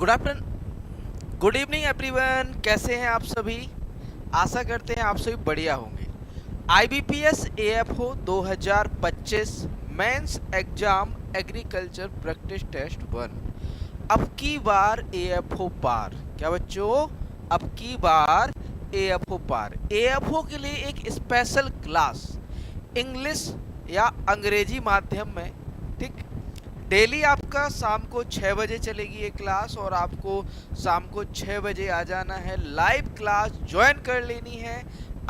Good afternoon, good evening everyone. कैसे हैं आप सभी? आशा करते हैं आप सभी बढ़िया होंगे। IBPS AFO 2025 mains exam agriculture practice test 1 अब की बार AFO पार। क्या बच्चों? अब की बार AFO पार। AFO के लिए एक स्पेशल क्लास इंग्लिश या अंग्रेजी माध्यम में, ठीक, डेली आपका शाम को 6 बजे चलेगी ये क्लास और आपको शाम को 6 बजे आ जाना है, लाइव क्लास ज्वाइन कर लेनी है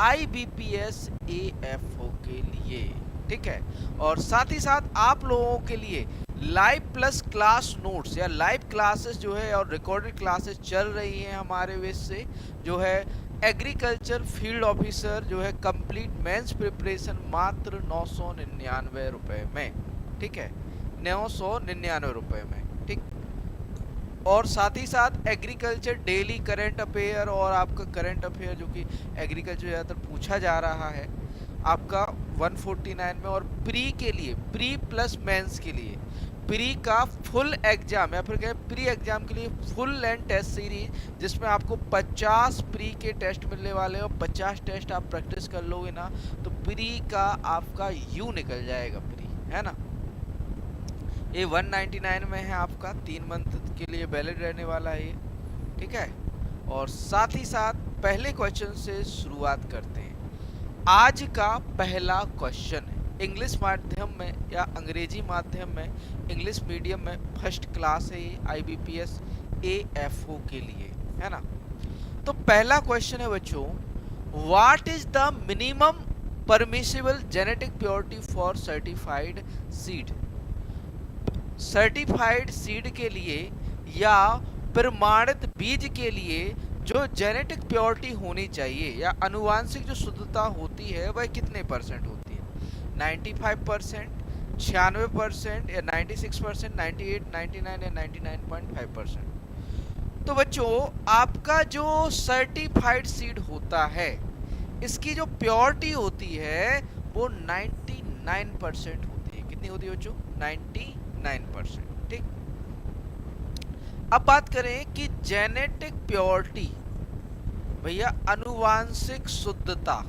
IBPS AFO के लिए, ठीक है। और साथ ही साथ आप लोगों के लिए लाइव प्लस क्लास नोट्स या लाइव क्लासेस जो है और रिकॉर्डेड क्लासेस चल रही हैं हमारे वेब से, जो है एग्रीकल्चर फील्ड ऑफिसर जो है कंप्लीट मेंस प्रिपरेशन मात्र 999 रुपए में, ठीक है, 999 रुपए में, ठीक। और साथ ही साथ एग्रीकल्चर डेली करंट अफेयर और आपका करंट अफेयर जो कि एग्रीकल्चर ज़्यादातर पूछा जा रहा है आपका 149 में। और प्री के लिए, प्री प्लस मेंस के लिए प्री का फुल एग्जाम या फिर कहें प्री एग्जाम के लिए फुल लेंथ टेस्ट सीरीज, जिसमें आपको 50 प्री के टेस्ट मिलने वाले हैं और 50 टेस्ट आप प्रैक्टिस कर लोगे ना तो प्री का आपका यू निकल जाएगा, प्री, है ना। ये 199 में है, आपका 3 मंथ के लिए वैलिड रहने वाला है ये, ठीक है। और साथ ही साथ पहले क्वेश्चन से शुरुआत करते हैं। आज का पहला क्वेश्चन है इंग्लिश माध्यम में या अंग्रेजी माध्यम में, इंग्लिश मीडियम में फर्स्ट क्लास है ये IBPS AFO के लिए, है ना। तो पहला क्वेश्चन है बच्चों, what is the minimum permissible genetic purity for certified seed. Certified seed के लिए या प्रमाणित बीज के लिए जो जेनेटिक प्योरिटी होनी चाहिए या अनुवांशिक जो शुद्धता होती है वह कितने परसेंट होती है? 95%, 96% या 96%, 98, 99 या 99.5%। तो बच्चों आपका जो सर्टिफाइड सीड होता है इसकी जो प्योरिटी होती है वो 99% होती है। कितनी होती है बच्चों? 99%, ठीक। अब बात करें कि जेनेटिक प्योरिटी, भैया अनुवांशिक शुद्धता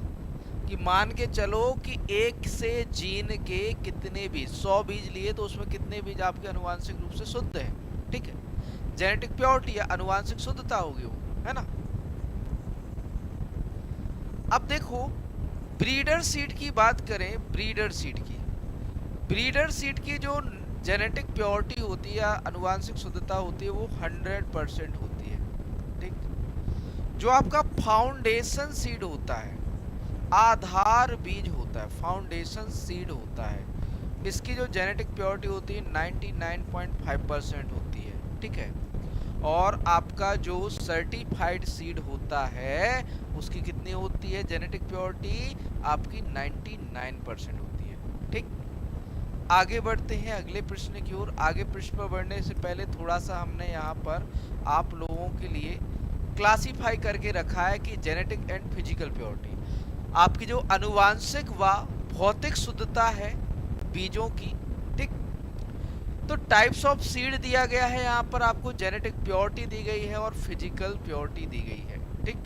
कि मान के चलो कि एक से जीन के कितने बीज, 100 बीज लिए तो उसमें कितने बीज आपके अनुवांशिक रूप से शुद्ध है, ठीक है। जेनेटिक प्योरिटी या अनुवांशिक शुद्धता होगी वो, है ना। अब देखो ब्रीडर सीड की बात करें, ब्रीडर सीड की जो जेनेटिक प्योरिटी होती है या अनुवांशिक शुद्धता होती है वो 100% होती है, ठीक। जो आपका फाउंडेशन सीड होता है, आधार बीज होता है, फाउंडेशन सीड होता है, इसकी जो जेनेटिक प्योरिटी होती है 99.5% होती है, ठीक है। और आपका जो सर्टिफाइड सीड होता है उसकी कितनी होती है जेनेटिक प्योरिटी? आपकी 99% होती है, ठीक। आगे बढ़ते हैं अगले प्रश्न की ओर। आगे प्रश्न पर बढ़ने से पहले थोड़ा सा हमने यहाँ पर आप लोगों के लिए क्लासिफाई करके रखा है कि जेनेटिक एंड फिजिकल प्योरिटी, आपकी जो अनुवांशिक व भौतिक शुद्धता है बीजों की, ठीक। तो टाइप्स ऑफ सीड दिया गया है, यहाँ पर आपको जेनेटिक प्योरिटी दी गई है और फिजिकल प्योरिटी दी गई है, ठीक।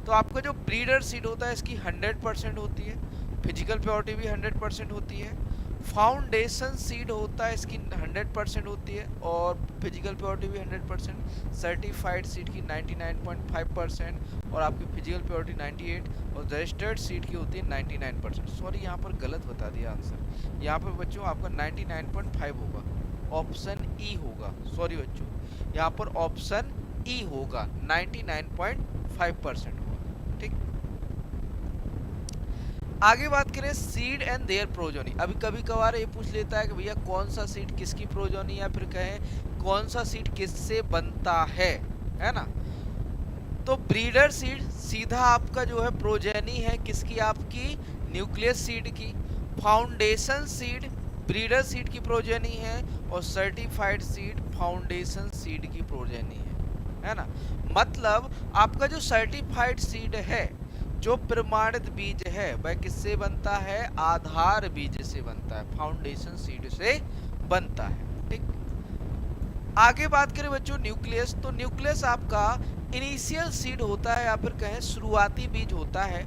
तो आपका जो ब्रीडर सीड होता है इसकी 100% होती है, फिजिकल प्योरिटी भी 100% होती है। फाउंडेशन सीड होता है इसकी 100% होती है और फिजिकल प्योरिटी भी 100%। सर्टिफाइड सीड की 99.5% और आपकी फिजिकल प्योरिटी 98 और रजिस्टर्ड सीड की होती है 99%। सॉरी यहाँ पर गलत बता दिया आंसर, यहाँ पर बच्चों आपका 99.5 होगा, ऑप्शन ई होगा। सॉरी बच्चों, यहाँ पर ऑप्शन ई होगा, 99.5% होगा, ठीक। आगे बात करें सीड एंड देयर प्रोजोनी। अभी कभी कभार ये पूछ लेता है कि भैया कौन सा सीड किसकी प्रोजोनी या फिर कहें कौन सा सीड किससे बनता है ना। तो ब्रीडर सीड सीधा आपका जो है प्रोजेनी है किसकी? आपकी न्यूक्लियस सीड की। फाउंडेशन सीड ब्रीडर सीड की प्रोजेनी है और सर्टिफाइड सीड फाउंडेशन सीड की प्रोजेनी है ना। मतलब आपका जो सर्टिफाइड सीड है, जो प्रमाणित बीज है, वह किससे बनता है? आधार बीज से बनता है, फाउंडेशन सीड से बनता है, ठीक। आगे बात करें बच्चों न्यूक्लियस, तो न्यूक्लियस आपका इनिशियल सीड होता है या फिर कहें शुरुआती बीज होता है,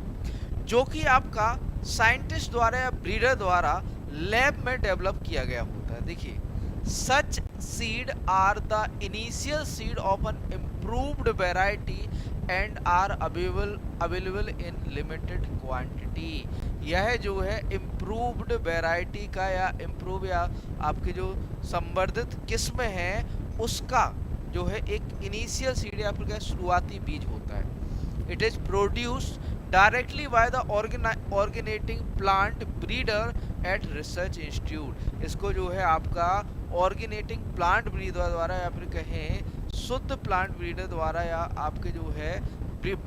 जो कि आपका साइंटिस्ट द्वारा या ब्रीडर द्वारा लैब में डेवलप किया गया होता है। देखिए, such seed are the initial seed of an improved variety and are available in limited quantity. यह जो है इम्प्रूव्ड वेराइटी का या इम्प्रूव या आपके जो संवर्धित किस्म है उसका जो है एक इनिशियल सीड या फिर शुरुआती बीज होता है। It is produced directly by the originating plant breeder at research institute. इसको जो है आपका ऑर्गेनेटिंग प्लांट ब्रीडर द्वारा या फिर कहें शुद्ध प्लांट ब्रीडर द्वारा या आपके जो है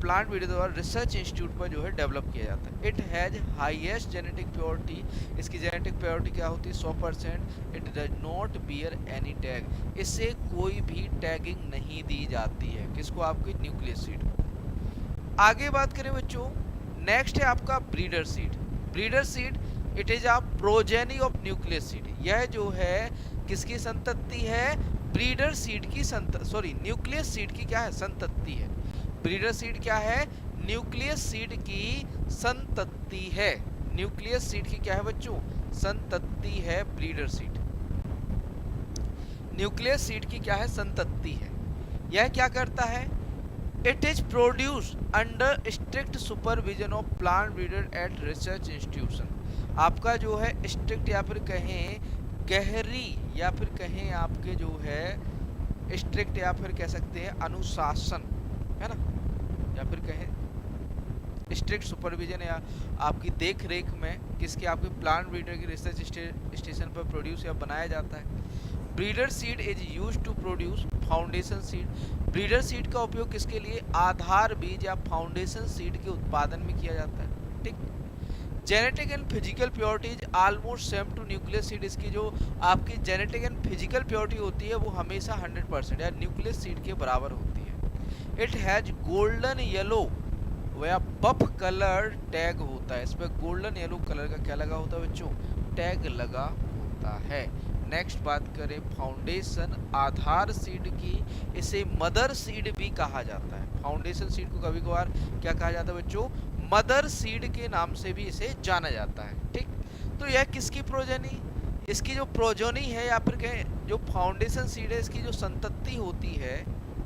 प्लांट ब्रीडर द्वारा रिसर्च इंस्टीट्यूट पर जो है डेवलप किया जाता है। It has highest genetic purity. इसकी जेनेटिक प्योरिटी क्या होती है? 100%। It does not bear any tag. इससे कोई भी टैगिंग नहीं दी जाती है। किसको? आपकी न्यूक्लियस सीड। आगे बात करें बच्चों, नेक्स्ट है आपका breeder seed. Breeder seed it is a progeny of nucleus seed. यह जो है किसकी संतति है? ब्रीडर सीड की न्यूक्लियस सीड की क्या है? संतति है। ब्रीडर सीड क्या है? न्यूक्लियस सीड की संतति है। न्यूक्लियस सीड की क्या है बच्चों? संतति है ब्रीडर सीड। न्यूक्लियस सीड की क्या है? संतति है। यह क्या करता है? It is produce under strict supervision of plant breeder at research institution. आपका जो है स्ट्रिक्ट या फिर कहें गहरी या फिर कहें आपके जो है स्ट्रिक्ट या फिर कह सकते हैं अनुशासन, है ना, या फिर कहें स्ट्रिक्ट सुपरविजन या आपकी देख रेख में किसके? आपके प्लांट ब्रीडर की रिसर्च स्टेशन पर प्रोड्यूस या बनाया जाता है। Breeder seed is used to produce foundation seed. Breeder seed का उपयोग किसके लिए? आधार बीज या फाउंडेशन सीड के उत्पादन में किया जाता है। ठीक। Genetic and physical purity is almost same to nucleus seed. इसकी जो आपकी जेनेटिक एंड फिजिकल प्योरिटी होती है वो हमेशा 100% या न्यूक्लियस सीड के बराबर होती है। इट हैज गोल्डन येलो या बफ कलर टैग होता है। इसमें गोल्डन येलो कलर का क्या लगा होता है बच्चों? टैग लगा होता है। नेक्स्ट बात करें फाउंडेशन आधार सीड की, इसे मदर सीड भी कहा जाता है। फाउंडेशन सीड को कभी कभार क्या कहा जाता है बच्चों? मदर सीड के नाम से भी इसे जाना जाता है। ठीक। तो यह किसकी प्रोजेनी? इसकी जो प्रोजेनी है या फिर कहें जो फाउंडेशन सीड है इसकी जो संतति होती है,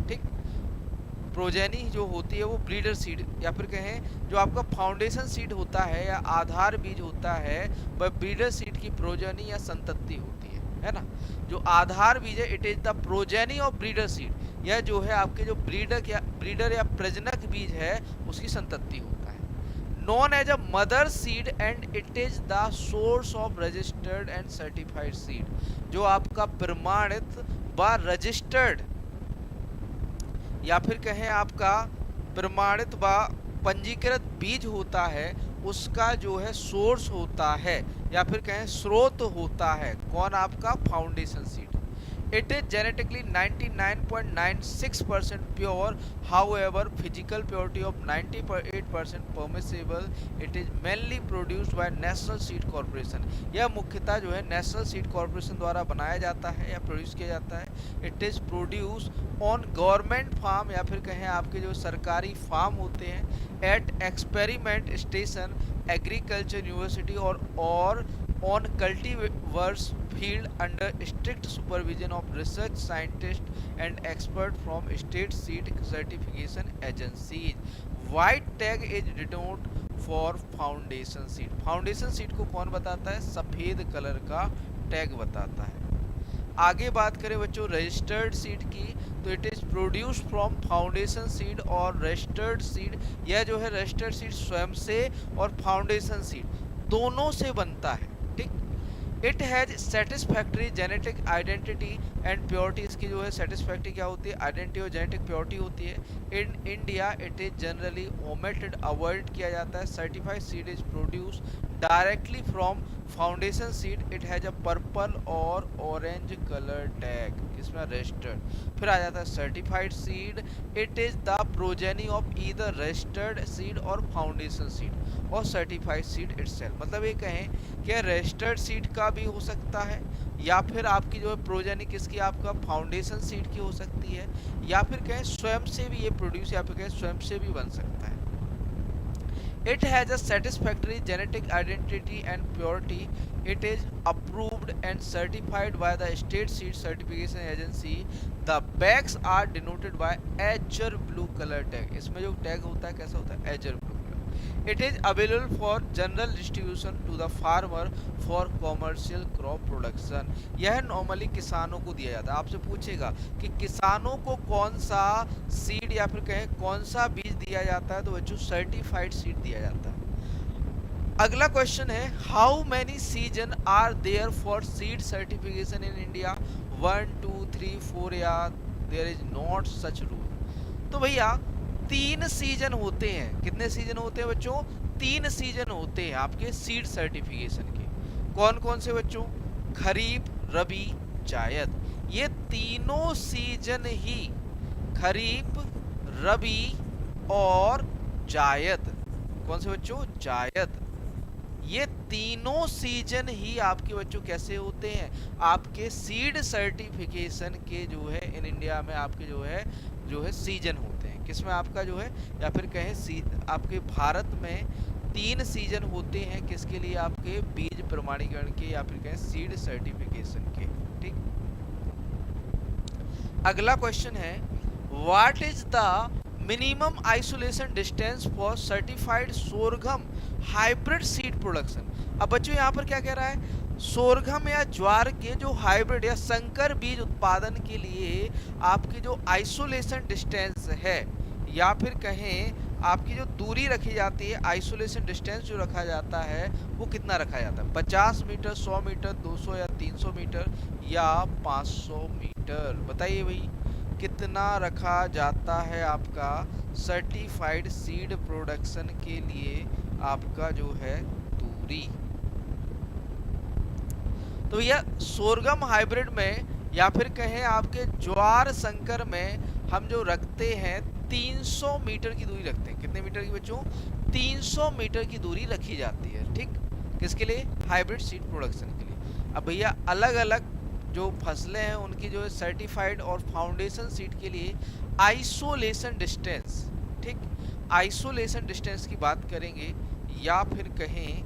ठीक, प्रोजेनी जो होती है वो ब्रीडर सीड या फिर कहें जो आपका फाउंडेशन सीड होता है या आधार बीज होता है वह ब्रीडर सीड की प्रोजेनी या संतति होती है ना। जो आधार बीज है it is the progeny of breeder seed. यह जो है आपके जो ब्रीडर या प्रजनक बीज है उसकी संतति होता है। Known as a mother seed and it is the source of registered and certified seed. जो आपका प्रमाणित व रजिस्टर्ड या फिर कहें आपका प्रमाणित व पंजीकृत बीज होता है उसका जो है सोर्स होता है या फिर कहें स्रोत होता है। कौन? आपका foundation seed. It is genetically 99.96% pure, however physical purity of 98% permissible. It is mainly produced by national seed corporation. यह मुख्यतः जो है नेशनल सीड कॉर्पोरेशन द्वारा बनाया जाता है या प्रोड्यूस किया जाता है। It is produce on government farm या फिर कहें आपके जो सरकारी फार्म होते हैं at experiment station, agriculture university और on cultivars field under strict supervision of research scientists and expert from state seed certification agencies. White tag is denoted for foundation seed. Foundation seed को कौन बताता है? सफेद colour का tag बताता है। आगे बात करें बच्चों रजिस्टर्ड सीड की, तो it is produce from foundation seed और रजिस्टर्ड सीड। यह जो है रजिस्टर्ड सीड स्वयं से और फाउंडेशन सीड दोनों से बनता है। ठीक। It has satisfactory genetic identity and purity. इसकी जो है सेटिस्फैक्ट्री क्या होती है? आइडेंटिटी और जेनेटिक प्योरिटी होती है। In India it is generally omitted, avoid किया जाता है। Certified seed is produce directly from foundation seed. It has a purple और orange color tag, इसमें registered. फिर आ जाता है certified seed. It is the progeny of either registered seed or foundation seed और certified seed itself. मतलब ये कहें कि registered seed का भी हो सकता है, या फिर आपकी जो है प्रोजेनी किसकी, आपका फाउंडेशन सीड की हो सकती है, या फिर कहें स्वयं से भी ये प्रोड्यूस, या फिर कहें स्वयं से भी बन सकता है. It has a satisfactory genetic identity and purity. It is approved and certified by the state seed certification agency. The bags are denoted by azure blue color tag. इसमें जो tag होता है कैसा होता है, azure blue color. It is available for general distribution to the farmer for commercial crop production. यह normally किसानों को दिया जाता है. आपसे पूछेगा कि किसानों को कौन सा सीड या फिर कहें कौन सा बीज दिया जाता है, तो बच्चों सर्टिफाइड सीड दिया जाता है. अगला क्वेश्चन है, how many season are there for seed certification in India? 1 2 3 4 या there is not such rule. तो भैया 3 सीजन होते हैं. कितने सीजन होते हैं बच्चों? 3 सीजन होते हैं आपके सीड सर्टिफिकेशन के. कौन कौन से बच्चों? खरीफ, रबी, जायद. ये तीनों सीजन ही, खरीफ, रबी और जायद, कौन से बच्चों? जायद. ये तीनों सीजन ही आपके बच्चों कैसे होते हैं? आपके सीड सर्टिफिकेशन के जो है इन इंडिया में आपके जो है सीजन होते हैं. किसमें आपका जो है, या फिर कहें आपके भारत में 3 सीजन होते हैं. किसके लिए? आपके बीज प्रमाणीकरण के, या फिर कहें सीड सर्टिफिकेशन के. ठीक. अगला क्वेश्चन है, what is the minimum isolation distance for certified sorghum hybrid seed production? अब बच्चों यहाँ पर क्या कह रहा है, सोरगम या ज्वार के जो हाइब्रिड या संकर बीज उत्पादन के लिए आपकी जो आइसोलेशन डिस्टेंस है, या फिर कहें आपकी जो दूरी रखी जाती है, आइसोलेशन डिस्टेंस जो रखा जाता है वो कितना रखा जाता है? 50 मीटर, 100 मीटर, 200 या 300 मीटर या 500 मीटर? बताइए भाई कितना रखा जाता है आपका सर्टिफाइड सीड प्रोडक्शन के लिए आपका जो है दूरी? तो भैया सोरगम हाइब्रिड में या फिर कहें आपके ज्वार संकर में हम जो रखते हैं 300 मीटर की दूरी रखते हैं. कितने मीटर की बच्चों? 300 मीटर की दूरी रखी जाती है. ठीक. किसके लिए? हाइब्रिड सीड प्रोडक्शन के लिए. अब भैया अलग अलग जो फसलें हैं उनकी जो है सर्टिफाइड और फाउंडेशन सीड के लिए आइसोलेशन डिस्टेंस, ठीक, आइसोलेशन डिस्टेंस की बात करेंगे, या फिर कहें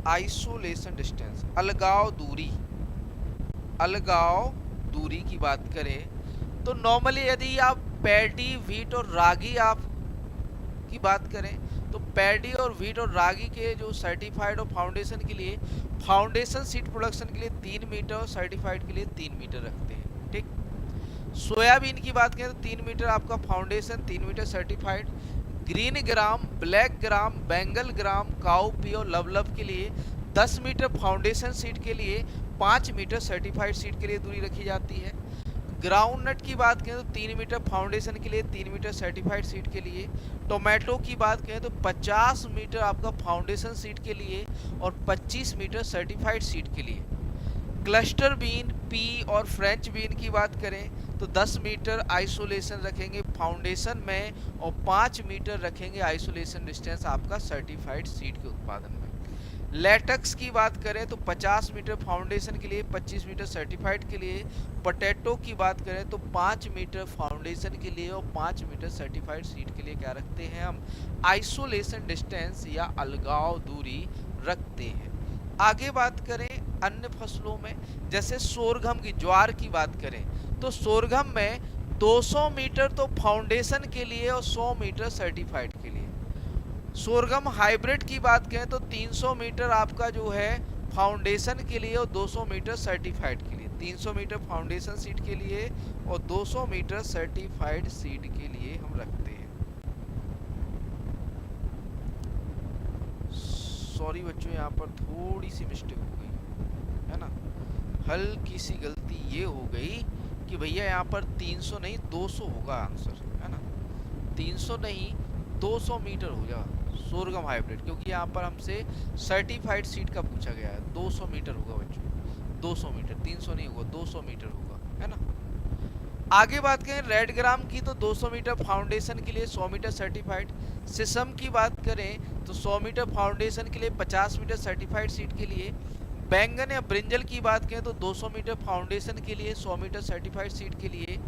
आइसोलेशन डिस्टेंस, अलगाव दूरी, अलगाव दूरी की बात करें तो नॉर्मली यदि आप पैडी, व्हीट और रागी आप की बात करें तो पैडी और व्हीट और रागी के जो सर्टिफाइड और फाउंडेशन के लिए, फाउंडेशन सीड प्रोडक्शन के लिए 3 मीटर और सर्टिफाइड के लिए 3 मीटर रखते हैं. ठीक. सोयाबीन की बात करें तो 3 मीटर आपका foundation, 3 metre certified. Green gram, black gram, Bengal gram, cowpea और लवलव के लिए 10 मीटर फाउंडेशन सीड के लिए, 5 मीटर सर्टिफाइड सीड के लिए दूरी रखी जाती है. ग्राउंडनट की बात करें तो 3 मीटर फाउंडेशन के लिए, 3 मीटर सर्टिफाइड सीड के लिए. टोमेटो की बात करें तो 50 मीटर आपका फाउंडेशन सीड के लिए और 25 मीटर सर्टिफाइड सीड के लिए. क्लस्टर बीन, पी और फ्रेंच बीन की बात करें तो 10 मीटर आइसोलेशन रखेंगे फाउंडेशन में और 5 मीटर रखेंगे आइसोलेशन डिस्टेंस आपका सर्टिफाइड सीड के उत्पादन में. लेटेक्स की बात करें तो 50 मीटर फाउंडेशन के लिए, 25 मीटर सर्टिफाइड के लिए. पोटैटो की बात करें तो 5 मीटर फाउंडेशन के लिए और 5 मीटर सर्टिफाइड सीड के लिए क्या रखते हैं हम? आइसोलेशन डिस्टेंस या अलगाव दूरी रखते हैं. आगे बात करें अन्य फसलों में, जैसे सोरगम की, ज्वार की बात करें तो सोरगम में 200 मीटर तो फाउंडेशन के लिए और 100 मीटर सर्टिफाइड के लिए. सोरगम हाइब्रिड की बात करें तो 300 मीटर आपका जो है फाउंडेशन के लिए और 200 मीटर सर्टिफाइड के लिए. 300 मीटर फाउंडेशन सीड के लिए और 200 मीटर सर्टिफाइड सीड के लिए हम रखते हैं. सॉरी बच्चों, यहाँ पर थोड़ी सी मिस्टेक हो गई है ना, हल्की सी गलती ये हो गई कि भैया यहाँ पर 300 नहीं 200 होगा आंसर, है ना. 300 नहीं 200 मीटर हो जाएगा सोरगम हाइब्रिड, क्योंकि यहाँ पर हमसे सर्टिफाइड सीड का पूछा गया है। 200 मीटर होगा बच्चों, 200 मीटर, 300 नहीं होगा, 200 मीटर होगा, है ना। आगे बात करें रेड ग्राम की तो 200 मीटर फाउंडेशन के लिए, 100 मीटर सर्टिफाइड। सिसम की बात करें तो 100 मीटर फाउंडेशन के लिए, 50 मीटर सर्टिफाइड सीट के लिए। बैंगन या ब्रिंजल की बात करें तो 200 मीटर फाउंडेशन के लिए, 100 मीटर सर्टिफाइड सीट के लिए।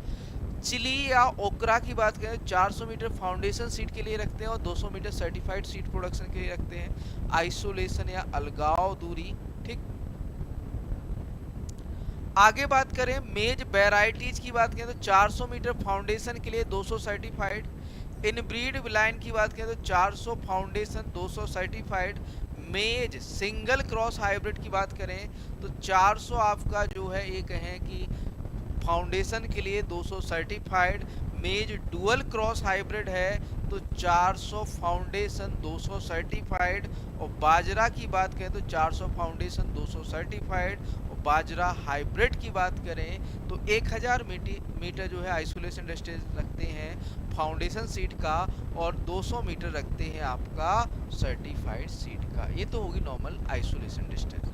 चिली या ओकरा की बात करें 400 मीटर फाउंडेशन सीट के लिए रखते हैं और 200 मीटर सर्टिफाइड सीट प्रोडक्शन के लिए रखते हैं। आइसोलेशन या अलगाव दूरी, ठीक। आगे बात करें मेज वेराइटीज की बात करें तो 400 मीटर फाउंडेशन के लिए, 200 सर्टिफाइड। इनब्रीड लाइन की बात करें तो 400 फाउंडेशन, 200 सर्टिफाइड। मेज सिंगल क्रॉस हाइब्रिड की बात करें तो 400 आपका जो है ये कहें कि फाउंडेशन के लिए, 200 सर्टिफाइड। मेज डुअल क्रॉस हाइब्रिड है तो 400 फाउंडेशन, 200 सर्टिफाइड। और बाजरा की बात करें तो 400 फाउंडेशन, 200 सर्टिफाइड। और बाजरा हाइब्रिड की बात करें तो 1000 मीटर जो है आइसोलेशन डिस्टेंस रखते हैं फाउंडेशन सीट का, और 200 मीटर रखते हैं आपका सर्टिफाइड सीट का। ये तो होगी नॉर्मल आइसोलेशन डिस्टेंस।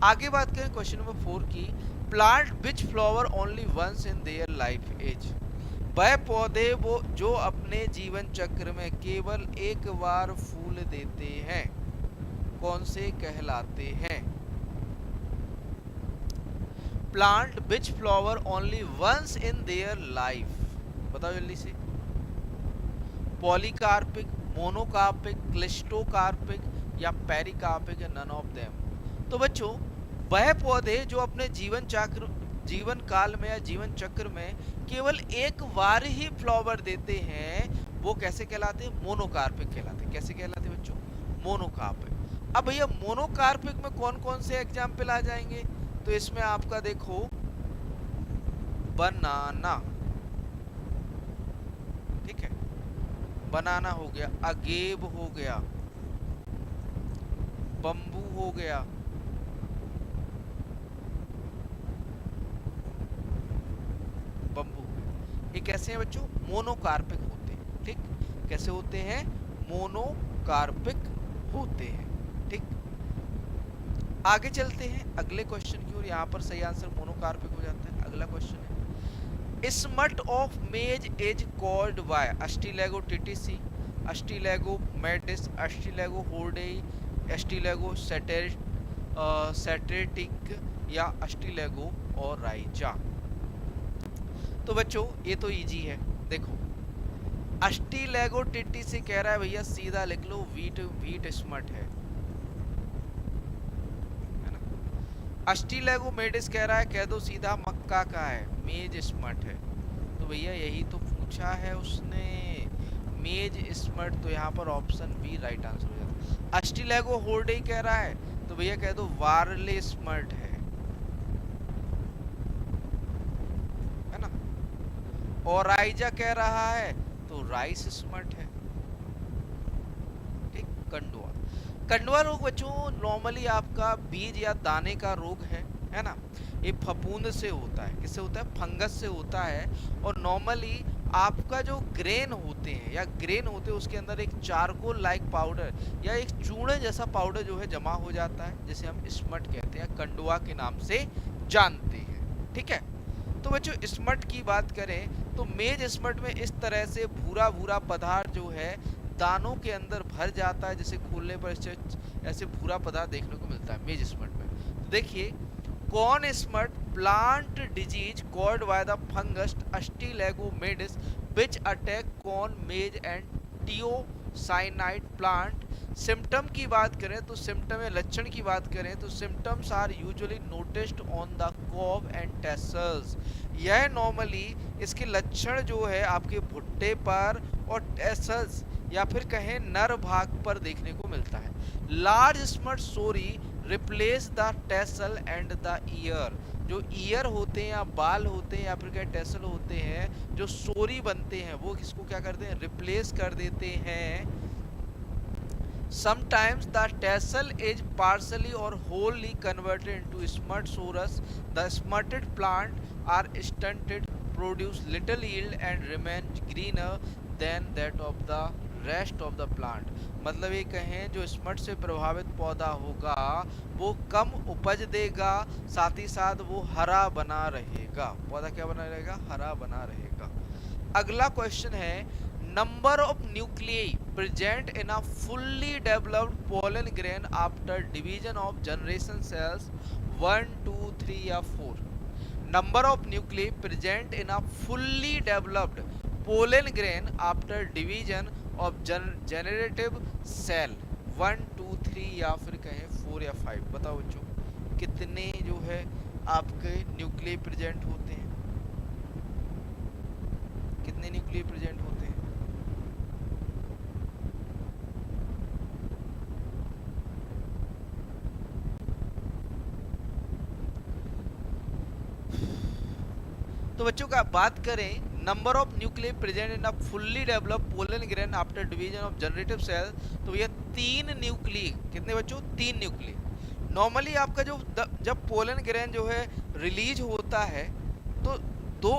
आगे बात करें क्वेश्चन नंबर 4 की, plant which flower only once in their life age. वह पौधे वो जो अपने जीवन चक्र में केवल एक बार फूल देते हैं, कौन से कहलाते हैं। Plant which flower only once in their life, बताओ जल्दी से। पॉलीकार्पिक, मोनोकार्पिक, क्लिस्टोकार्पिक या पेरिकार्पिक या नन ऑफ देम। तो बच्चों वह पौधे जो अपने जीवन काल में या जीवन चक्र में केवल एक बार ही फ्लावर देते हैं, वो कैसे कहलाते हैं, मोनोकार्पिक कहलाते हैं। कैसे कहलाते हैं बच्चों, मोनोकार्पिक। अब भैया मोनोकार्पिक में कौन कौन से एग्जाम्पल आ जाएंगे, तो इसमें आपका देखो बनाना, ठीक है, बनाना हो गया, अगेव हो गया, बम्बू हो गया, बम्बू। ये कैसे हैं बच्चों, मोनोकार्पिक होते हैं, ठीक। कैसे होते हैं, मोनोकार्पिक होते हैं, ठीक। आगे चलते हैं अगले क्वेश्चन की ओर। यहाँ पर सही आंसर मोनोकार्पिक हो जाता है। अगला क्वेश्चन है, smut of maize is called by Ustilago tritici, Ustilago maydis, Ustilago hordei, Ustilago सैटेरिटिक या अस्टिलेगो और राइजा। तो बच्चों ये तो इजी है, देखो अस्टिलेगो टिटिसी कह रहा है भैया, सीधा लिख लो व्हीट स्मट है ना। अस्टिलेगो मेडिस कह रहा है, कह दो सीधा मक्का का है, मेज स्मट है। तो भैया यही तो पूछा है उसने, मेज स्मट। तो यहाँ पर ऑप्शन बी राइट आंसर हो जाता है। अस्टिलेगो होर्डेई कह रहा है तो भैया कह दो वार्ले स्मट है ना। और राइजा कह रहा है तो राइस स्मट है, ठीक। कंडुआ, कंडुआ रोग बच्चों नॉर्मली आपका बीज या दाने का रोग है ना। ये फफूंद से होता है, किससे होता है, फंगस से होता है। और नॉर्मली आपका जो ग्रेन होते हैं या ग्रेन होते हैं उसके अंदर एक चारकोल लाइक पाउडर या एक चूड़े जैसा पाउडर जो है जमा हो जाता है, जिसे हम स्मट कहते हैं, कंडुआ के नाम से जानते हैं, ठीक है। तो बच्चों स्मट की बात करें तो मेज स्मट में इस तरह से भूरा भूरा पदार्थ जो है दानों के अंदर भर जाता है, जिसे खोलने पर ऐसे भूरा पदार्थ देखने को मिलता है मेज स्मट में। तो देखिए corn smut plant disease called by the fungus Ustilago maydis which attack corn, maize and teosinte plant. Symptom की बात करें तो सिम्टम या लक्षण की बात करें तो symptoms are usually noticed on the cob and tassels. यह नॉर्मली इसके लक्षण जो है आपके भुट्टे पर और टेसल्स या फिर कहें नर भाग पर देखने को मिलता है। Large smut sori replace the tassel and the ear. जो ईयर होते हैं या बाल होते हैं या फिर क्या टेसल होते हैं, जो सोरी बनते हैं वो किसको क्या करते हैं, रिप्लेस कर देते हैं। Sometimes the tassel is partially or wholly converted into smut sorus. The smutted plant are stunted, produce little yield and remain greener than that of the rest of the plant, मतलब ये कहें जो smut से प्रभावित पौधा होगा वो कम उपज देगा, साथ ही साथ वो हरा बना रहेगा। पौधा क्या बना रहेगा? हरा बना रहेगा। अगला क्वेश्चन है, number of nuclei present in a fully developed pollen grain after division of generation cells 1 2 3 या 4। Number of nuclei present in a fully developed pollen grain after division of generative cell 1 2 3 या फिर कहें 4 या 5। बताओ बच्चों कितने जो है आपके न्यूक्लियाई प्रेजेंट होते हैं? कितने न्यूक्लियाई प्रेजेंट होते हैं? तो बच्चों का बात करें number of nuclei present in a fully developed pollen grain after division of generative cell, तो ये 3 न्यूक्लियाई। कितने बच्चों? 3 न्यूक्लियाई। नॉर्मली आपका जो जब पोलन ग्रेन जो है रिलीज होता है तो दो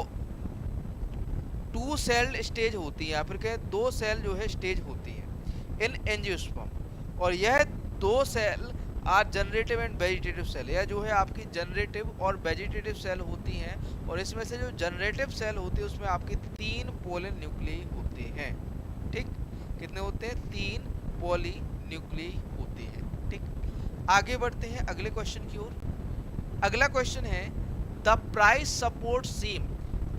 2 सेल स्टेज होती है, या फिर कहें 2 सेल जो है स्टेज होती है इन एंजियोस्पर्म, और यह 2 cell are generative and vegetative cell. यह जो है आपकी जनरेटिव और वेजिटेटिव सेल होती हैं, और इसमें से जो जनरेटिव सेल होती है उसमें आपकी 3 पोलन न्यूक्लियाई होते हैं। ठीक, कितने होते हैं? 3 पॉली न्यूक्लियाई होती है। ठीक, आगे बढ़ते हैं अगले क्वेश्चन की ओर। अगला क्वेश्चन है, the price support scheme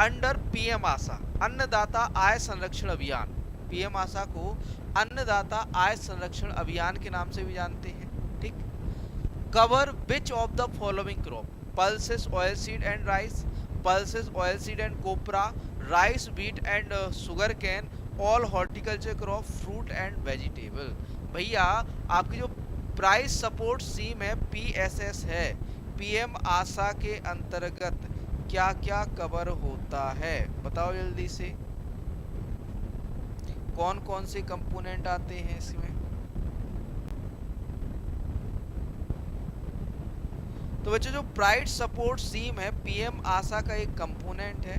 under PM AASHA Annadata Aay संरक्षण अभियान। पीएम आशा को अन्नदाता आय संरक्षण अभियान के नाम से भी जानते हैं। ठीक, cover which of the following crop? Pulses oil seed and rice, pulses oil seed and copra, rice wheat and sugar cane, all horticulture crop, fruit and vegetable. भैया आपकी जो प्राइस सपोर्ट स्कीम है पीएसएस है, PM Aasha के अंतर्गत क्या क्या cover होता है? बताओ जल्दी से, कौन कौन से कंपोनेंट आते हैं इसमें? तो बच्चों जो प्राइस सपोर्ट स्कीम है पीएम आशा का एक कंपोनेंट है,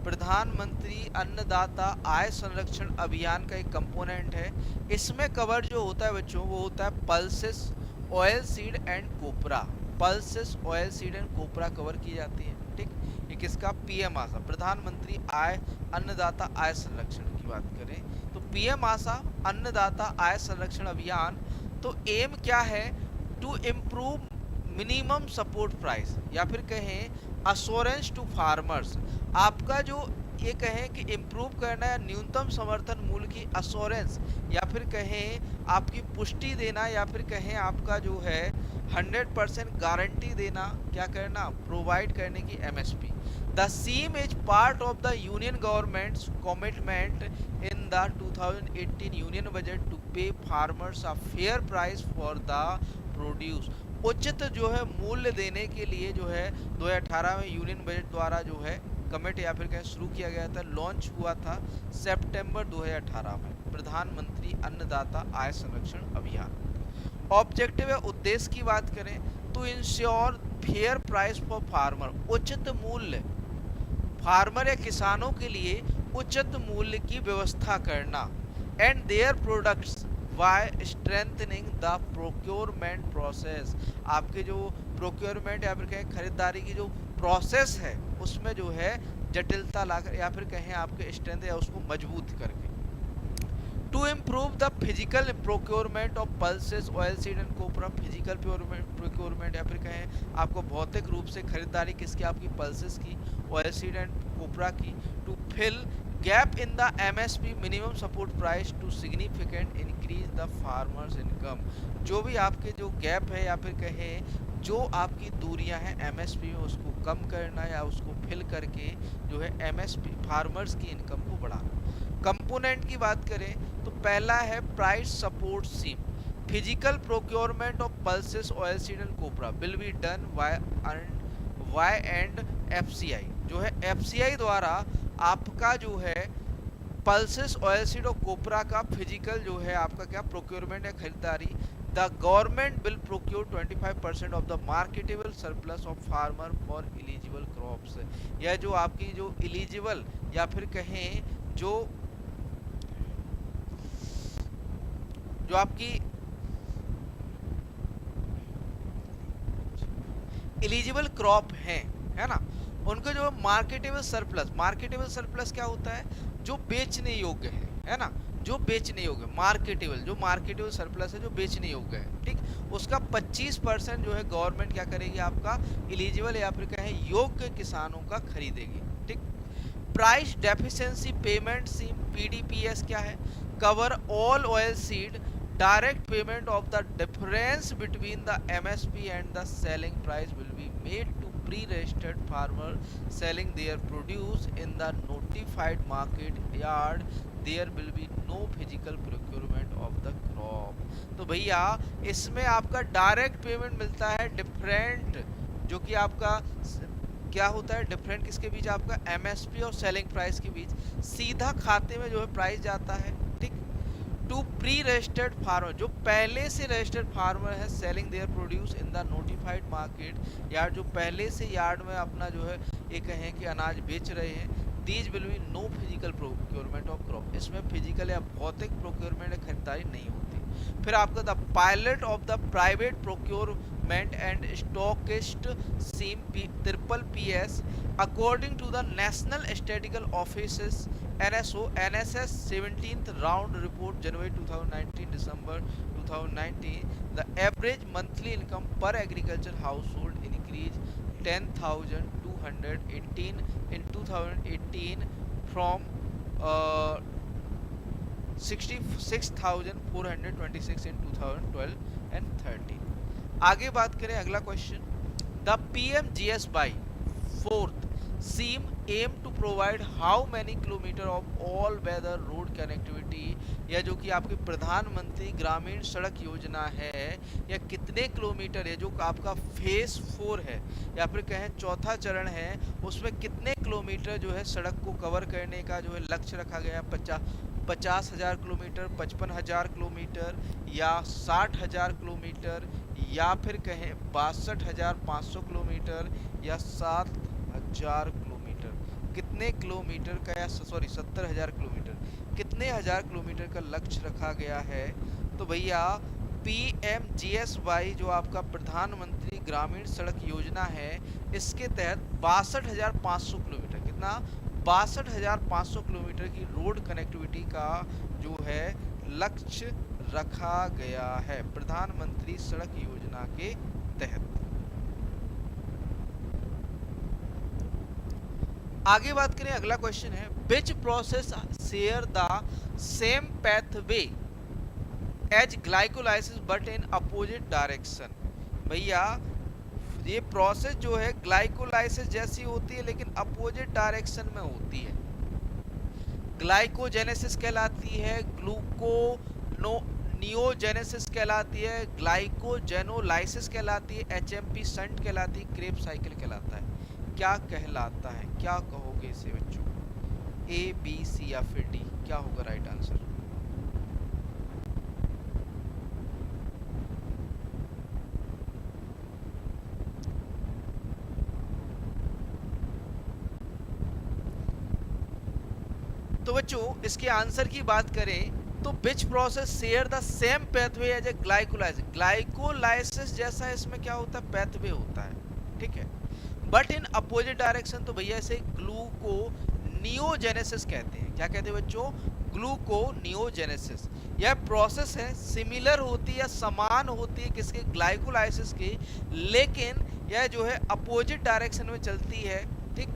प्रधानमंत्री अन्नदाता आय संरक्षण अभियान का एक कंपोनेंट है। इसमें कवर जो होता है बच्चों वो होता है pulses oil seed and copra. Pulses oil seed and copra cover की जाती है। ठीक, ये किसका? पीएम आशा, प्रधानमंत्री आय अन्नदाता आय संरक्षण की बात करें तो पीएम आशा अन्नदाता आय संरक्षण अभियान, तो एम क्या है? To improve minimum support price, या फिर कहें अश्योरेंस टू फार्मर्स। आपका जो ये कहें कि इम्प्रूव करना या न्यूनतम समर्थन मूल्य की अश्योरेंस, या फिर कहें आपकी पुष्टि देना, या फिर कहें आपका जो है 100% गारंटी देना, क्या करना? प्रोवाइड करने की MSP. The same is part of the union government's commitment in the 2018 union budget to pay farmers a fair price for the produce. उचित जो है मूल्य देने के लिए जो है 2018 में यूनियन बजट द्वारा जो है कमेटी या फिर कहें शुरू किया गया था, लॉन्च हुआ था सितंबर 2018 में, प्रधानमंत्री अन्नदाता आय संरक्षण अभियान। ऑब्जेक्टिव है, उद्देश्य की बात करें तो ensure fair price for farmer, उचित मूल्य फार्मर या किसानों के लिए उचित मूल्य की व्यवस्था करना, and their products by strengthening the procurement process. आपके जो प्रोक्योरमेंट या फिर कहें खरीदारी की जो प्रोसेस है उसमें जो है जटिलता लाकर या फिर कहें आपके स्ट्रेंथ या उसको मजबूत करके। To improve the physical procurement of pulses oil seed and copra, physical procurement या फिर कहें आपको भौतिक रूप से खरीदारी किसकी? आपकी पल्सेस की, ऑयल सीड एंड कोपरा की। To fill gap in the MSP minimum support price to significant increase the farmers income. जो भी आपके जो गैप है या फिर कहें जो आपकी दूरियां हैं एमएसपी में उसको कम करना या उसको फिल करके जो है एमएसपी फार्मर्स की इनकम को बढ़ाना। कंपोनेंट की बात करें तो पहला है price support scheme, physical procurement of pulses oil seed and copra will be done वाई एंड एफसीआई। जो है एफसीआई द्वारा आपका जो है पल्सेस ऑयल सीड और कोपरा का फिजिकल जो है आपका क्या प्रोक्योरमेंट है खरीदारी। The government will procure 25% of the marketable surplus of farmer for eligible crops. यह जो आपकी जो एलिजिबल या फिर कहें जो जो आपकी एलिजिबल क्रॉप है ना, उनको जो मार्केटेबल सरप्लस क्या होता है, जो बेचने योग्य है ना, जो बेचने योग्य मार्केटेबल, जो मार्केटेबल सरप्लस है जो बेचने योग्य है, ठीक, उसका 25% जो है गवर्नमेंट क्या करेगी, आपका एलिजिबल या फिर कहें योग्य किसानों का खरीदेगी, ठीक। प्राइस डेफिशिएंसी पेमेंट स्कीम पीडीपीएस क्या है, cover all oil seed direct payment of the difference between the MSP and the selling price will be made to pre-registered farmer selling their produce in the notified market yard. There will be no physical procurement of the crop. तो भैया इसमें आपका direct payment मिलता है different, जो कि आपका क्या होता है डिफरेंट किसके बीच, आपका एमएसपी और सेलिंग प्राइस के बीच सीधा खाते में जो है प्राइस जाता है, ठीक। टू प्री रजिस्टर्ड फार्मर, जो पहले से रजिस्टर्ड फार्मर है, selling their produce in the notified market yard, जो पहले से यार्ड में अपना जो है ये कहें कि अनाज बेच रहे हैं। These will be no physical procurement of crop, इसमें फिजिकल या भौतिक प्रोक्योरमेंट या खरीदारी नहीं होती। फिर आपका the pilot of the private procurement and stockist scheme triple PS according to the national statistical office NSO NSS 17th round report January 2019 December 2019, the average monthly income per agriculture household increased 10,218 in 2018 from 66,426 in 2012 and 13। आगे बात करें अगला question, the PMGSY 4th SEAM aim to provide how many kilometer of all weather road connectivity, या जो कि आपकी प्रधानमंत्री ग्रामीण सड़क योजना है, या कितने किलोमीटर है जो आपका फेज 4 है या फिर कहें चौथा चरण है, उसमें कितने किलोमीटर जो है सड़क को कवर करने का जो है लक्ष्य रखा गया, 50,000 किलोमीटर, 55,000 किलोमीटर या 60,000 किलोमीटर, या फिर कहें 62,500 किलोमीटर या 7,000 किलोमीटर, कितने किलोमीटर का, या सॉरी 70,000 किलोमीटर, कितने हजार किलोमीटर का लक्ष्य रखा गया है। तो भैया PMGSY जो आपका प्रधानमंत्री ग्रामीण सड़क योजना है, इसके तहत 62,500 किलोमीटर, कितना 62,500 किलोमीटर की रोड कनेक्टिविटी का जो है लक्ष्य रखा गया है प्रधानमंत्री सड़क योजना के तहत। आगे बात करें अगला क्वेश्चन है, which process share the same pathway as glycolysis but in opposite direction. भैया ये प्रोसेस जो है ग्लाइकोलाइसिस जैसी होती है लेकिन अपोजिट डायरेक्शन में होती है। ग्लाइकोजेनेसिस कहलाती है, ग्लूकोनियोजेनेसिस कहलाती है, ग्लाइकोजेनोलाइसिस कहलाती है, HMP शंट कहलाती है, क्रेब्स साइकिल कहलाता है। क्या कहलाता है, क्या कहोगे इसे बच्चों, A, B, C या फिर D, क्या होगा राइट आंसर? तो बच्चों इसके आंसर की बात करें तो which process share the same pathway as a glycolysis, glycolysis जैसा इसमें क्या होता है, पैथवे होता है, ठीक है, बट इन अपोजिट डायरेक्शन। तो भैया इसे ग्लूकोनियोजेनेसिस कहते हैं। क्या कहते हैं बच्चों, ग्लूकोनियोजेनेसिस। यह प्रोसेस है सिमिलर होती है, समान होती है किसके, ग्लाइकोलाइसिस की, लेकिन यह जो है अपोजिट डायरेक्शन में चलती है, ठीक,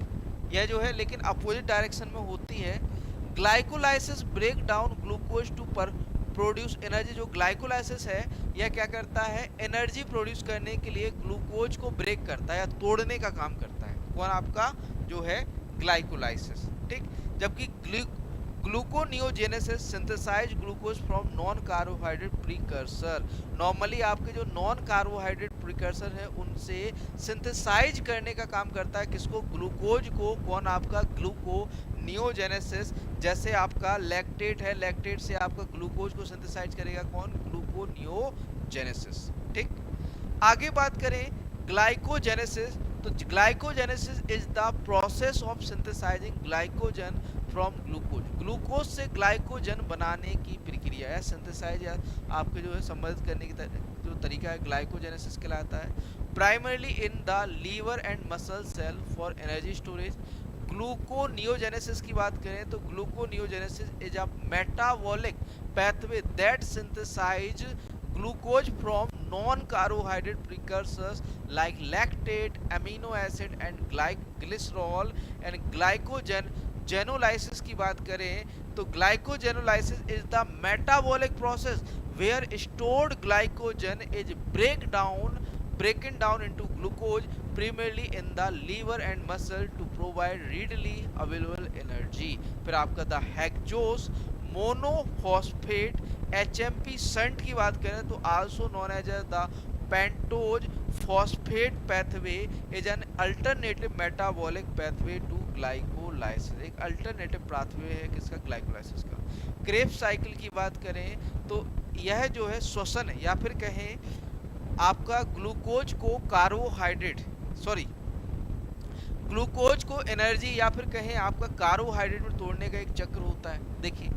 यह जो है लेकिन अपोजिट डायरेक्शन में होती है। Glycolysis break down glucose to produce energy. जो ग्लाइकोलाइसिस है यह क्या करता है, एनर्जी प्रोड्यूस करने के लिए ग्लूकोज को ब्रेक करता है या तोड़ने का काम करता है। कौन, आपका जो है ग्लाइकोलाइसिस, ठीक। जबकि gluconeogenesis synthesize glucose from non carbohydrate precursor. Normally आपके जो नॉन कार्बोहाइड्रेट प्रीकर्सर है उनसे सिंथेसाइज करने का काम करता है किसको, ग्लूकोज को। कौन, आपका ग्लूकोनियोजेनेसिस। जैसे आपका लैक्टेट है, लैक्टेट से आपका ग्लूकोज को सिंथेसाइज करेगा कौन, ग्लूकोनियोजेनेसिस, ठीक। आगे बात करें ग्लाइकोजेनेसिस, तो glycogenesis is the process of synthesising glycogen from glucose, glucose से ग्लाइकोजन बनाने की प्रक्रिया है सिंथेसाइज, या आपके जो है संबंधित करने की जो तरीका है ग्लाइकोजेनेसिस कहलाता है। Primarily in the liver and muscle cell for energy storage. Gluconeogenesis की बात करें तो gluconeogenesis is a metabolic pathway that synthesize glucose from non-carbohydrate precursors like lactate, amino acid and glycerol and glycogen। Glycogenolysis की बात करें तो glycogenolysis is the metabolic process where stored glycogen is broken down into glucose primarily in the liver and muscle to provide readily available energy। फिर आपका the hexose monophosphate HMP shunt की बात करें तो also known as the pentose phosphate pathway is an alternative metabolic pathway to glycolysis, एक alternative pathway है किसका, glycolysis का। क्रेब्स साइकिल की बात करें तो यह जो है श्वसन या फिर कहें आपका ग्लूकोज को कार्बोहाइड्रेट ग्लूकोज को एनर्जी या फिर कहें आपका कार्बोहाइड्रेट में तोड़ने का एक चक्र होता है। देखिए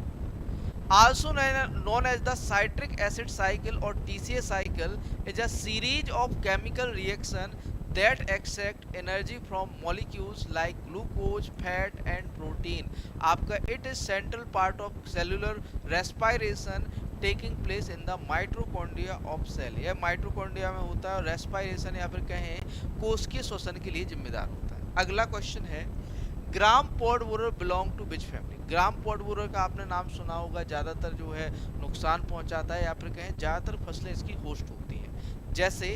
also known as the citric acid cycle or TCA cycle is a series of chemical reaction that extract energy from molecules like glucose, fat and protein। आपका it is central part of cellular respiration taking place in the mitochondria of cell। यह mitochondria में होता है और respiration या फिर कहें कोशिकीय श्वसन के लिए जिम्मेदार होता है। अगला क्वेश्चन है gram pod borer belong to which family. Gram pod borer का आपने नाम सुना होगा, ज़्यादातर जो है नुकसान पहुंचाता है या फिर कहें ज़्यादातर फसलें इसकी होस्ट होती हैं। जैसे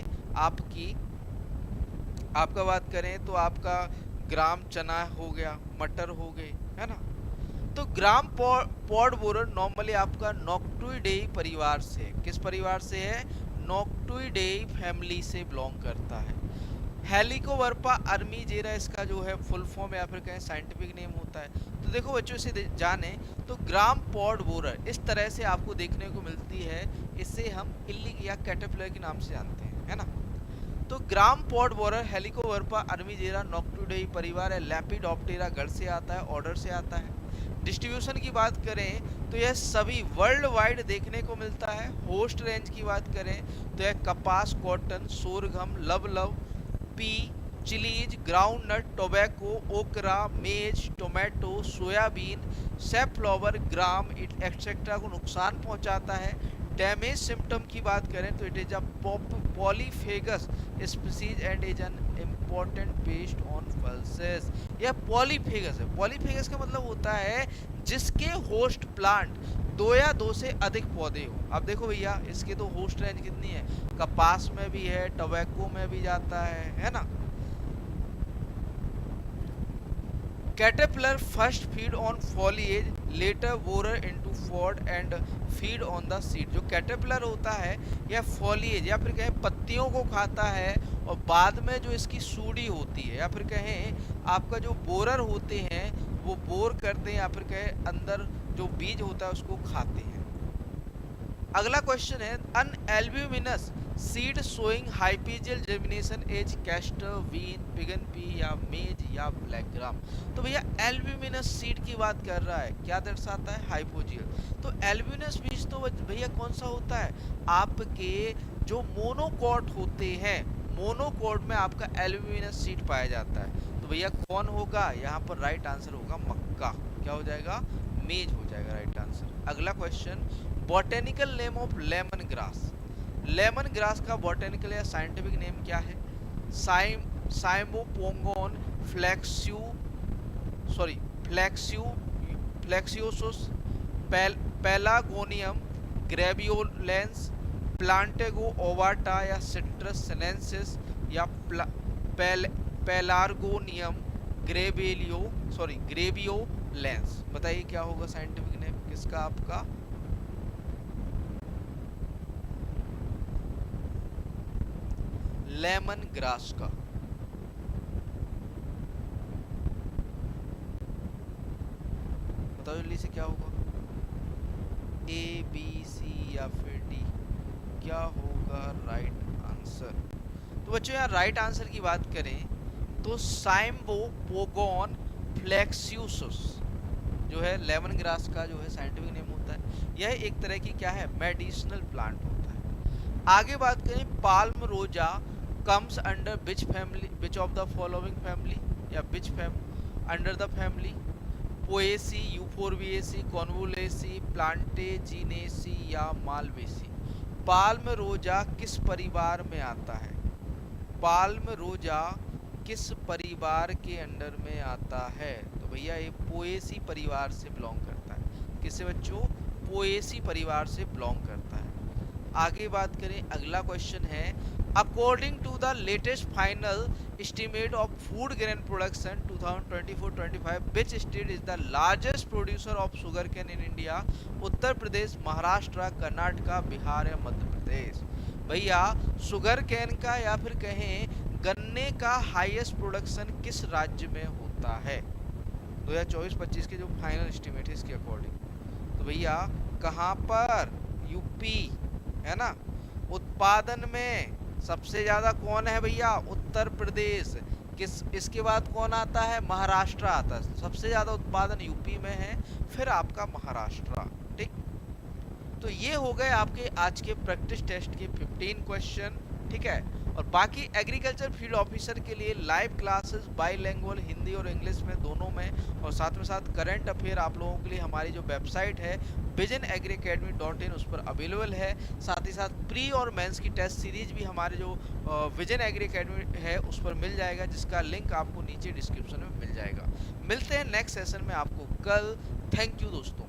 आपका बात करें तो आपका ग्राम चना हो गया, मटर हो गए, है ना। तो ग्राम पॉड बोरर नॉर्मली आपका नॉक्टुइडेई परिवार से, किस परिवार से है, नॉक्टुइडेई फैमिली से बिलोंग करता है। हेलिकोवर्पा अर्मीजेरा इसका जो है फुल फॉर्म या फिर कहें साइंटिफिक नेम होता है। तो देखो बच्चों इसे जाने तो ग्राम पॉड बोरर इस तरह से आपको देखने को मिलती है, इसे हम इल्ली या कैटरपिलर के नाम से जानते हैं, है ना। तो ग्राम पॉड बोरर हेलिकोवर्पा अर्मीजेरा नॉक्टुइडेई परिवार है, लेपिडोप्टेरा घर से आता है, ऑर्डर से आता है। डिस्ट्रीब्यूशन की बात करें तो यह सभी वर्ल्ड वाइड देखने को मिलता है। होस्ट रेंज की बात करें तो यह कपास, कॉटन, सोरगम, लवलव, pea, chillies, groundnut, tobacco, okra, maize, tomato, soybean, safflower, gram etcetera को नुकसान पहुंचाता है। डैमेज सिम्टम की बात करें तो it is a polyphagous species and is an important paste on pulses. यह पॉलीफेगस है। पॉलीफेगस का मतलब होता है जिसके होस्ट प्लांट दो या दो से अधिक पौधे हो। अब देखो भैया इसके तो होस्ट रेंज कितनी है, कपास में भी है, टोबैको में भी जाता है ना। Caterpillar first feed on foliage later bore into pod and feed on the seed. जो कैटरपिलर होता है यह फॉलिएज या फिर कहें पत्तियों को खाता है और बाद में जो इसकी सूडी होती है या फिर कहें आपका जो बोरर होते हैं वो बोर करते हैं या फिर कहें अंदर जो बीज होता है उसको खाते हैं। अगला क्वेश्चन है unalbuminous seed showing hypogeal germination as castor, bean, pigeon pea या मेज या ब्लैक ग्राम। तो भैया एल्ब्यूमिनस सीड की बात कर रहा है, क्या दर्शाता है, हाइपोजियल। तो एल्ब्यूमिनस बीज तो भैया कौन सा होता है, आपके जो मोनोकॉट होते हैं, मोनोकॉट में आपका एल्ब्यूमिनस सीड पाया जाता है। तो भैया कौन होगा, यहाँ पर राइट आंसर होगा मक्का। क्या हो जाएगा, मेज हो जाएगा राइट आंसर। अगला question botanical name of lemon grass. Lemon grass का बॉटेनिकल या साइंटिफिक नेम क्या है, साइमोपोंगोन फ्लेक्सियोसुस, पेलागोनियम, ग्रेवियोलेंस, प्लांटेगो ओवाटा या सिट्रस सेनेंसिस या पेलार्गोनियम ग्रेवियोलेंस। बताइए क्या होगा साइंटिफिक नेम किसका, आपका लेमन ग्रास का। बताओ जल्दी से क्या होगा, ए बी सी या फिर डी, क्या होगा राइट आंसर। तो बच्चों यहाँ राइट आंसर की बात करें तो साइमोपोगोन फ्लेक्सियोसुस, जो है लेमन ग्रास का जो है साइंटिफिक नेम होता है। यह एक तरह की क्या है, मेडिसिनल प्लांट होता है। आगे बात करें, palmarosa comes under which family, which of the following family, या which under the family, Poaceae, Euphorbiaceae, Convolvulaceae, Plantaginaceae या मालवेसी। पाल्म रोजा किस परिवार में आता है? पाल्म रोजा किस परिवार के अंडर में आता है? तो भैया ये पोएसी परिवार से बिलोंग करता है। किससे बच्चों? पोएसी परिवार से बिलोंग करता है। आगे बात करें, अगला क्वेश्चन है, according to the latest final estimate of food grain production 2024-25 which state is the largest producer of sugarcane in India? Uttar Pradesh, Maharashtra, Karnataka, Bihar या मध्य प्रदेश। भैया शुगर केन का या फिर कहें गन्ने का हाईएस्ट प्रोडक्शन किस राज्य में होता है 2024-25 के जो फाइनल एस्टिमेट है इसके अकॉर्डिंग? तो भैया कहाँ पर? यूपी, है ना। उत्पादन में सबसे ज्यादा कौन है भैया? उत्तर प्रदेश। किस, इसके बाद कौन आता है? महाराष्ट्र आता है। सबसे ज्यादा उत्पादन यूपी में है, फिर आपका महाराष्ट्र। ठीक, तो ये हो गए आपके आज के प्रैक्टिस टेस्ट के 15 क्वेश्चन। ठीक है, और बाकी एग्रीकल्चर फील्ड ऑफिसर के लिए लाइव क्लासेस बाईलैंग्वेल हिंदी और इंग्लिश में, दोनों में, और साथ में साथ करंट अफेयर आप लोगों के लिए हमारी जो वेबसाइट है visionagriacademy.in उस पर अवेलेबल है। साथ ही साथ प्री और मेंस की टेस्ट सीरीज भी हमारे जो विजन एग्री अकेडमी है उस पर मिल जाएगा, जिसका लिंक आपको नीचे डिस्क्रिप्शन में मिल जाएगा। मिलते हैं नेक्स्ट सेशन में आपको कल। थैंक यू दोस्तों।